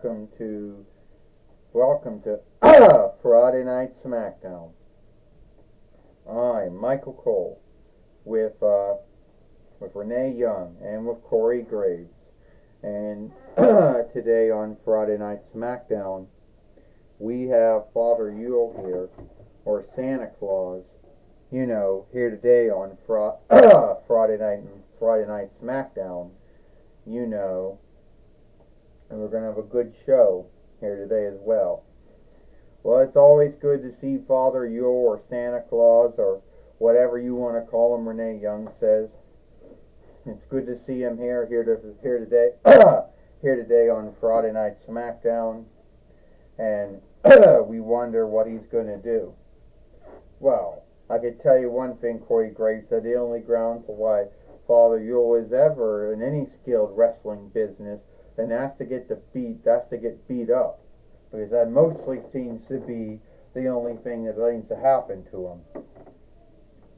welcome to Friday Night Smackdown. I'm Michael Cole with Renee Young and with Corey Graves. And today on Friday Night Smackdown, we have Father Yule here, or Santa Claus, here today on Friday Night Smackdown, and we're going to have a good show here today as well. Well, it's always good to see Father Yule or Santa Claus or whatever you want to call him, Renee Young says. It's good to see him here today here today on Friday Night Smackdown, and we wonder what he's going to do. Well, I could tell you one thing, Corey Graves said, the only grounds why Father Yule is ever in any skilled wrestling business, then that's to get beat up, because that mostly seems to be the only thing that seems to happen to him.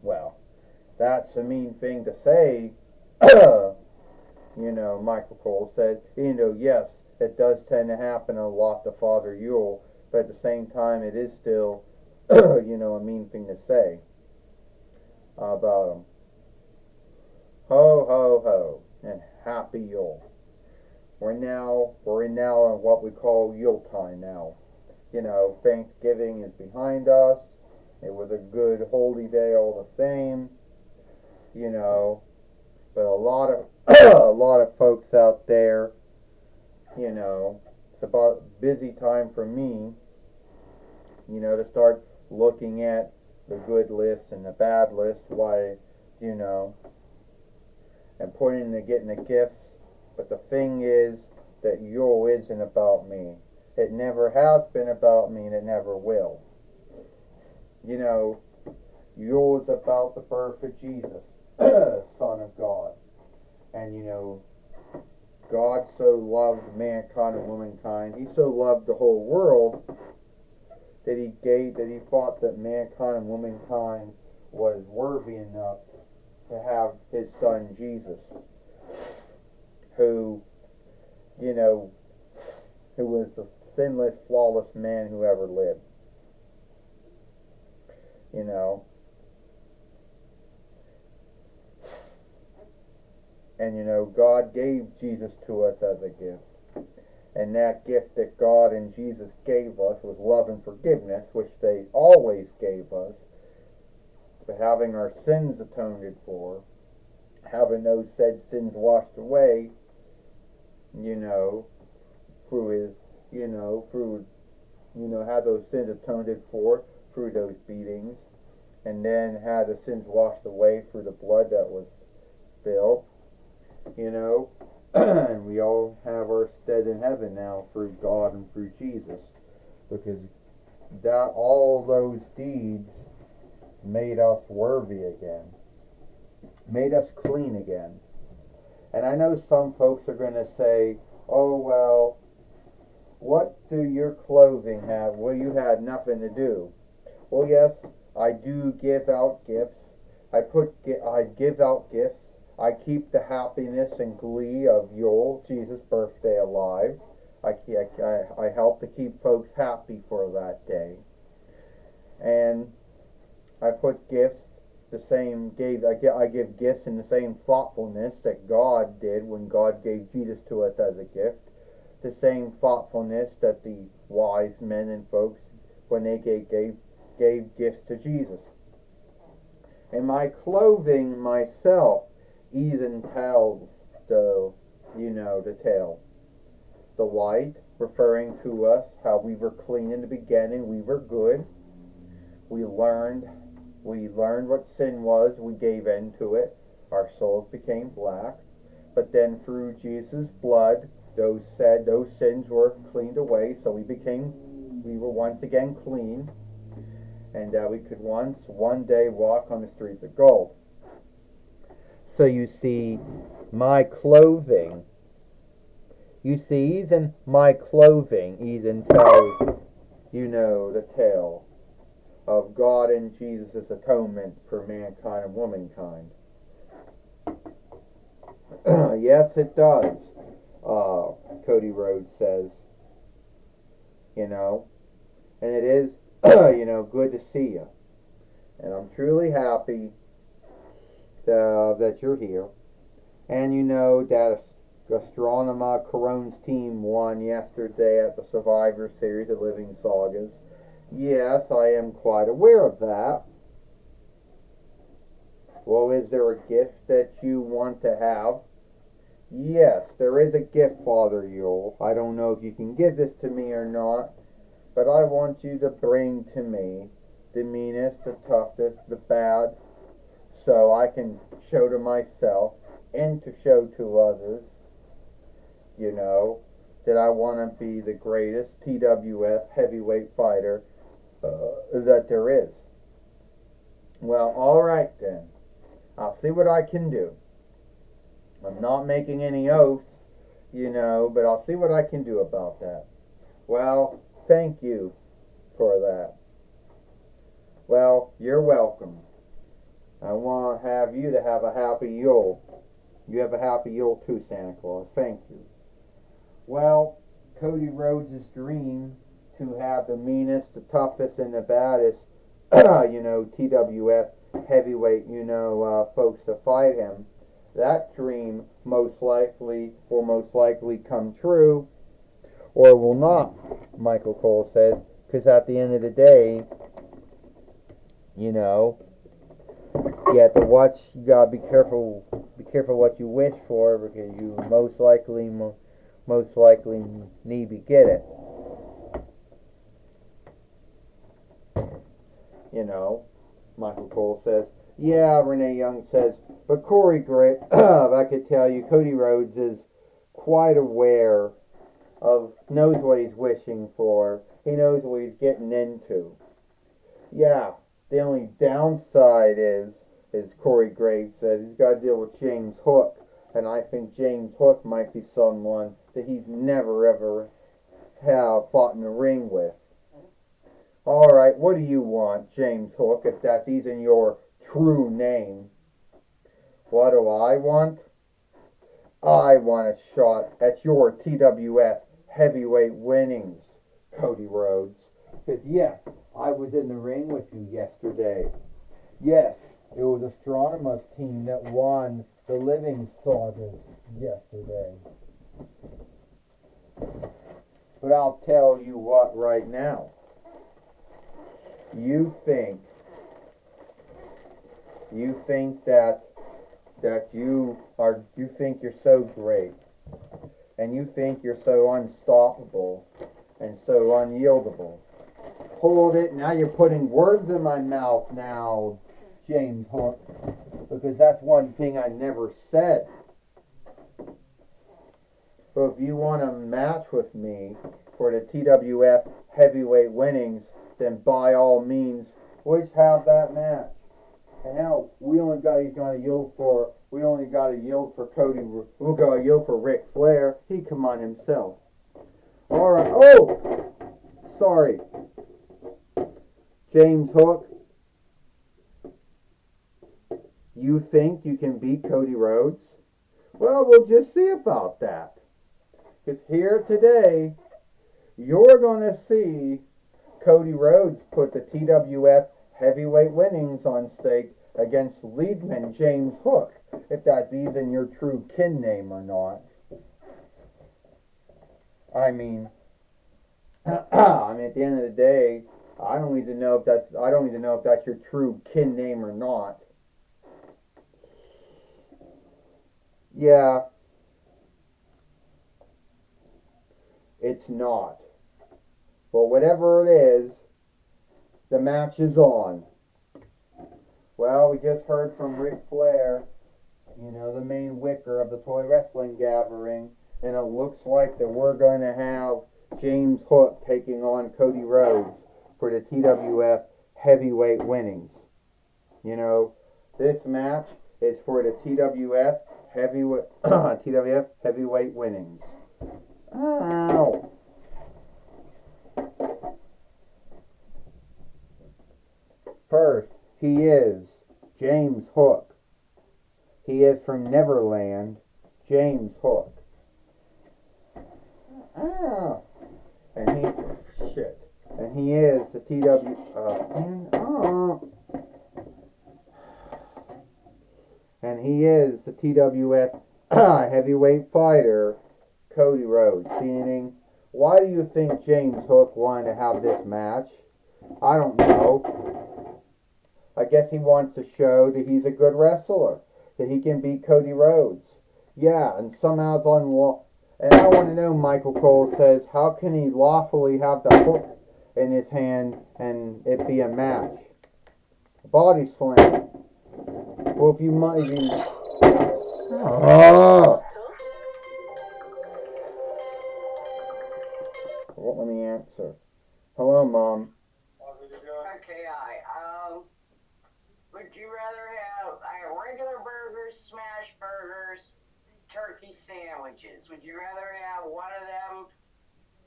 Well, that's a mean thing to say. Michael Cole said, yes, it does tend to happen a lot to Father Yule, but at the same time, it is still, a mean thing to say about him. Ho, ho, ho, and happy Yule. We're now in what we call Yule time now. Thanksgiving is behind us. It was a good holy day all the same. But a lot of folks out there, it's about busy time for me, to start looking at the good list and the bad list, and getting the gifts. But the thing is that Yule isn't about me. It never has been about me, and it never will. Yule is about the birth of Jesus, Son of God. And God so loved mankind and womankind. He so loved the whole world that he thought that mankind and womankind was worthy enough to have his son Jesus, who was the sinless, flawless man who ever lived. And God gave Jesus to us as a gift. And that gift that God and Jesus gave us was love and forgiveness, which they always gave us, but having our sins atoned for, having those said sins washed away, had those sins atoned for through those beatings, and then had the sins washed away through the blood that was spilled, and we all have our stead in heaven now through God and through Jesus, because that all those deeds made us worthy again, made us clean again. And I know some folks are going to say, oh, well, what do your clothing have? Well, you had nothing to do. Well, yes, I do give out gifts. I give out gifts. I keep the happiness and glee of Yule, Jesus' birthday, alive. I help to keep folks happy for that day. And I put gifts I give gifts in the same thoughtfulness that God did when God gave Jesus to us as a gift. The same thoughtfulness that the wise men and folks when they gave gifts to Jesus. And my clothing myself even tells the tale. The white, referring to us, how we were clean in the beginning, we were good. We learned what sin was, we gave in to it, our souls became black. But then through Jesus' blood, those sins were cleaned away, so we were once again clean, and we could one day walk on the streets of gold. So you see, my clothing, even my clothing even tells, the tale of God and Jesus' atonement for mankind and womankind. Yes, it does, Cody Rhodes says. you know, and it is, good to see you. And I'm truly happy that you're here. And you know that Astronomer Corone's team won yesterday at the Survivor Series of Living Sagas. Yes, I am quite aware of that. Well, is there a gift that you want to have? Yes, there is a gift, Father Yule. I don't know if you can give this to me or not, but I want you to bring to me the meanest, the toughest, the bad, so I can show to myself and to show to others, that I want to be the greatest TWF heavyweight fighter that there is. Well, alright then. I'll see what I can do. I'm not making any oaths, but I'll see what I can do about that. Well, thank you for that. Well, you're welcome. I want to have you to have a happy Yule. You have a happy Yule too, Santa Claus. Thank you. Well, Cody Rhodes' dream to have the meanest, the toughest, and the baddest, TWF heavyweight, folks to fight him. That dream will most likely come true, or will not, Michael Cole says, because at the end of the day, you have to watch, you gotta be careful what you wish for, because you most likely need to get it. Michael Cole says. Yeah, Renee Young says, but Corey Gray, I could tell you, Cody Rhodes is quite aware knows what he's wishing for. He knows what he's getting into. Yeah, the only downside is Corey Graves says, he's got to deal with James Hook. And I think James Hook might be someone that he's never ever have fought in the ring with. Alright, what do you want, James Hook, if that's even your true name? What do I want? I want a shot at your TWF heavyweight winnings, Cody Rhodes. Because yes, I was in the ring with you yesterday. Yes, it was Astronomer's team that won the Living Sagas yesterday. But I'll tell you what right now. You think that you think you're so great, and you think you're so unstoppable and so unyieldable. Hold it, now you're putting words in my mouth now, James Hook, because that's one thing I never said. But if you want to match with me for the TWF heavyweight winnings, then by all means, let's have that match. And hell, we only got to yield for Cody. We'll go yield for Ric Flair. He come on himself. All right. Oh, sorry, James Hook. You think you can beat Cody Rhodes? Well, we'll just see about that. Because here today, you're going to see Cody Rhodes put the TWF heavyweight winnings on stake against Leadman James Hook, if that's even your true kin name or not. I mean, at the end of the day, I don't even know if that's your true kin name or not. Yeah, it's not. But whatever it is, the match is on. Well, we just heard from Ric Flair, the main wicker of the toy wrestling gathering, and it looks like that we're going to have James Hook taking on Cody Rhodes for the TWF heavyweight winnings. This match is for the TWF heavyweight winnings. Ow! First, he is James Hook. He is from Neverland, James Hook. And he is the and he is the TWF heavyweight fighter, Cody Rhodes. Meaning, why do you think James Hook wanted to have this match? I don't know. I guess he wants to show that he's a good wrestler, that he can beat Cody Rhodes. Yeah, and somehow it's on. And I want to know, Michael Cole says, how can he lawfully have the hook in his hand and it be a match? Body slam. Well, if you might even. Oh! Well, let me answer. Hello, Mom. Okay, would you rather have regular burgers, smash burgers, turkey sandwiches? Would you rather have one of them?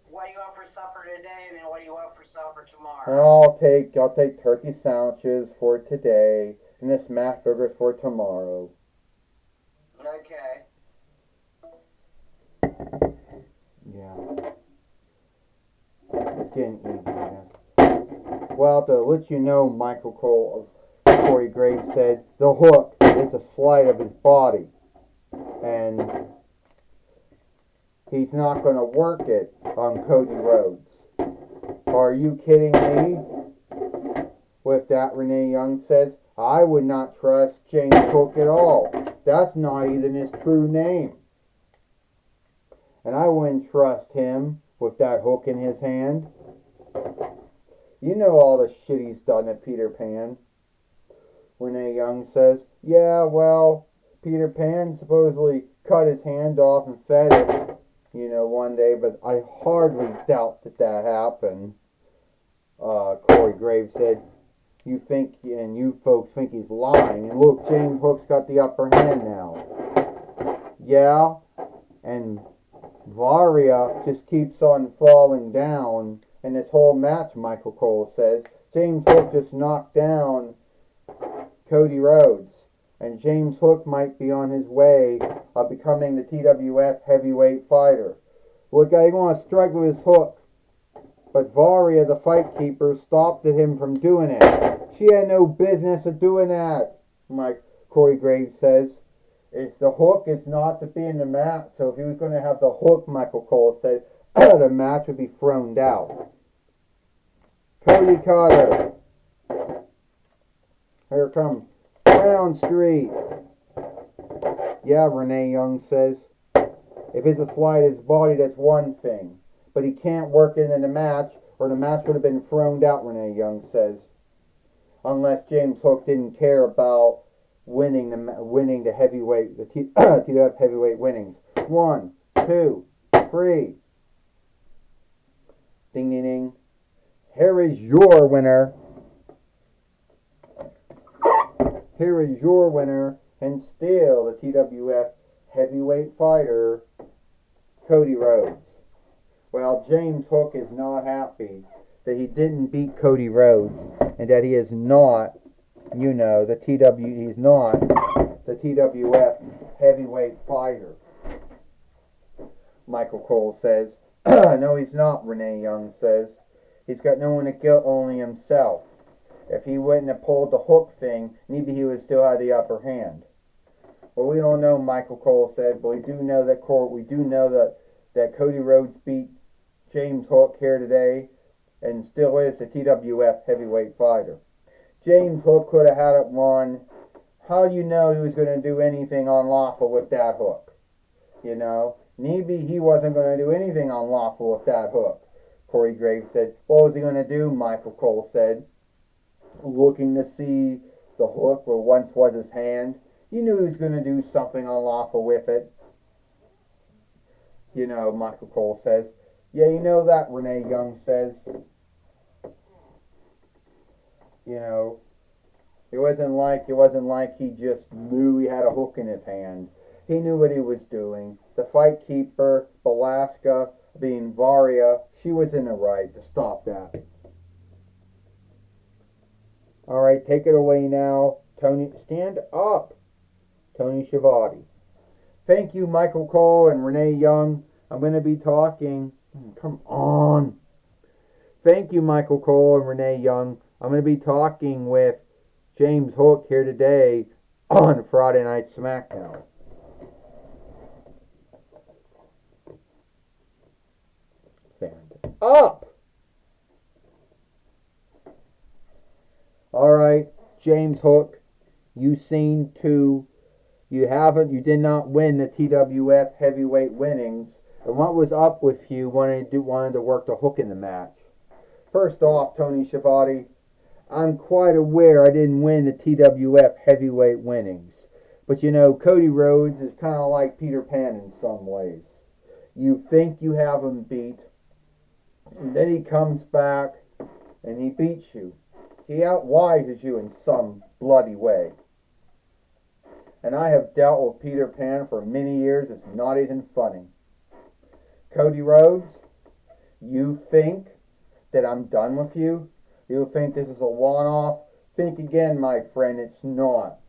What do you want for supper today, and then what do you want for supper tomorrow? I'll take turkey sandwiches for today, and the smash burgers for tomorrow. Okay. Yeah. It's getting easy, I guess. Well, to let you know, Michael Cole, Corey Graves said, the hook is a slight of his body. And he's not going to work it on Cody Rhodes. Are you kidding me? With that, Renee Young says, I would not trust James Hook at all. That's not even his true name. And I wouldn't trust him with that hook in his hand. You know all the shit he's done at Peter Pan. Renee Young says, yeah, well, Peter Pan supposedly cut his hand off and fed it, one day, but I hardly doubt that happened. Corey Graves said, you think, and you folks think he's lying, and look, James Hook's got the upper hand now. Yeah, and Varia just keeps on falling down, and this whole match, Michael Cole says, James Hook just knocked down Cody Rhodes, and James Hook might be on his way of becoming the TWF heavyweight fighter. Look, he want to strike with his hook, but Varia, the fight keeper, stopped him from doing it. She had no business of doing that, Corey Graves says. It's the hook is not to be in the match. So if he was going to have the hook, Michael Cole said, the match would be thrown out. Cody Carter. Here comes Brown Street. Yeah, Renee Young says. If it's a fly to his body, that's one thing. But he can't work it in the match, or the match would have been thrown out, Renee Young says. Unless James Hook didn't care about winning the heavyweight, the TWF heavyweight winnings. 1, 2, 3. Ding, ding, ding. Here is your winner. Here is your winner, and still the TWF heavyweight fighter, Cody Rhodes. Well, James Hook is not happy that he didn't beat Cody Rhodes, and that he is not, he's not the TWF heavyweight fighter. Michael Cole says, no, he's not, Renee Young says. He's got no one to guilt, only himself. If he wouldn't have pulled the hook thing, maybe he would still have the upper hand. Well, we don't know, Michael Cole said, but we do know that Cody Rhodes beat James Hook here today, and still is the TWF heavyweight fighter. James Hook could have had it won. How do you know he was going to do anything unlawful with that hook? Maybe he wasn't going to do anything unlawful with that hook. Corey Graves said, what was he going to do? Michael Cole said, looking to see the hook where once was his hand. You knew he was going to do something unlawful with it. Michael Cole says. Yeah, you know that, Renee Young says. It wasn't like he just knew he had a hook in his hand. He knew what he was doing. The fight keeper, Belasca, being Varia, she was in the right to stop that. All right, take it away now. Tony, stand up. Tony Schiavone. Thank you, Michael Cole and Renee Young. I'm going to be talking. Come on. Thank you, Michael Cole and Renee Young. I'm going to be talking with James Hook here today on Friday Night Smackdown. Stand up! Alright, James Hook, you did not win the TWF heavyweight winnings. And what was up with you wanting to work the hook in the match? First off, Tony Schiavone, I'm quite aware I didn't win the TWF heavyweight winnings. But you know, Cody Rhodes is kind of like Peter Pan in some ways. You think you have him beat, and then he comes back and he beats you. He outwises you in some bloody way. And I have dealt with Peter Pan for many years. It's not even funny. Cody Rhodes, you think that I'm done with you? You think this is a one-off? Think again, my friend. It's not.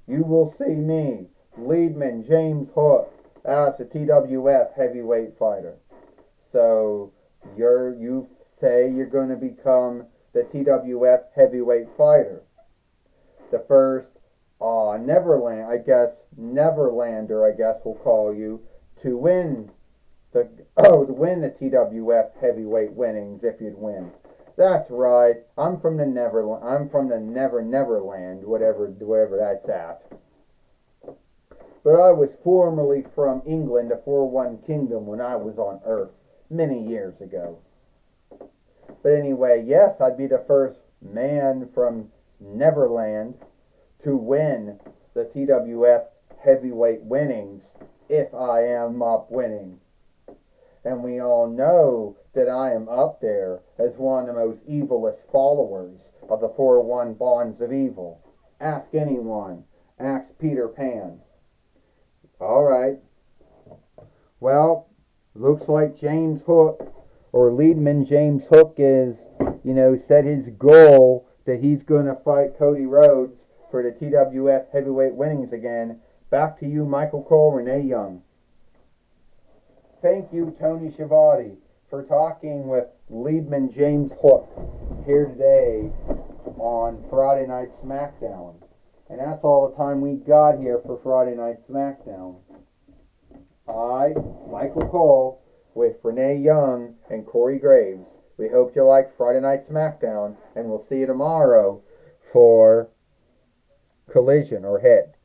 You will see me, Leadman James Hook, as a TWF heavyweight fighter. So you say you're going to become the TWF heavyweight fighter. The first Neverlander, I guess we'll call you, to win the TWF heavyweight winnings if you'd win. That's right. I'm from the Neverland. I'm from the Neverland, wherever that's at. But I was formerly from England, the 4-1 Kingdom, when I was on Earth many years ago. But anyway, yes, I'd be the first man from Neverland to win the TWF heavyweight winnings if I am up winning. And we all know that I am up there as one of the most evilest followers of the 4-1 bonds of evil. Ask anyone. Ask Peter Pan. Alright. Well, looks like James Hook, or Leadman James Hook, is, set his goal that he's going to fight Cody Rhodes for the TWF heavyweight winnings again. Back to you, Michael Cole, Renee Young. Thank you, Tony Schiavone, for talking with Leadman James Hook here today on Friday Night Smackdown. And that's all the time we got here for Friday Night Smackdown. I, Michael Cole, with Renee Young and Corey Graves. We hope you like Friday Night Smackdown, and we'll see you tomorrow for Collision or Hit.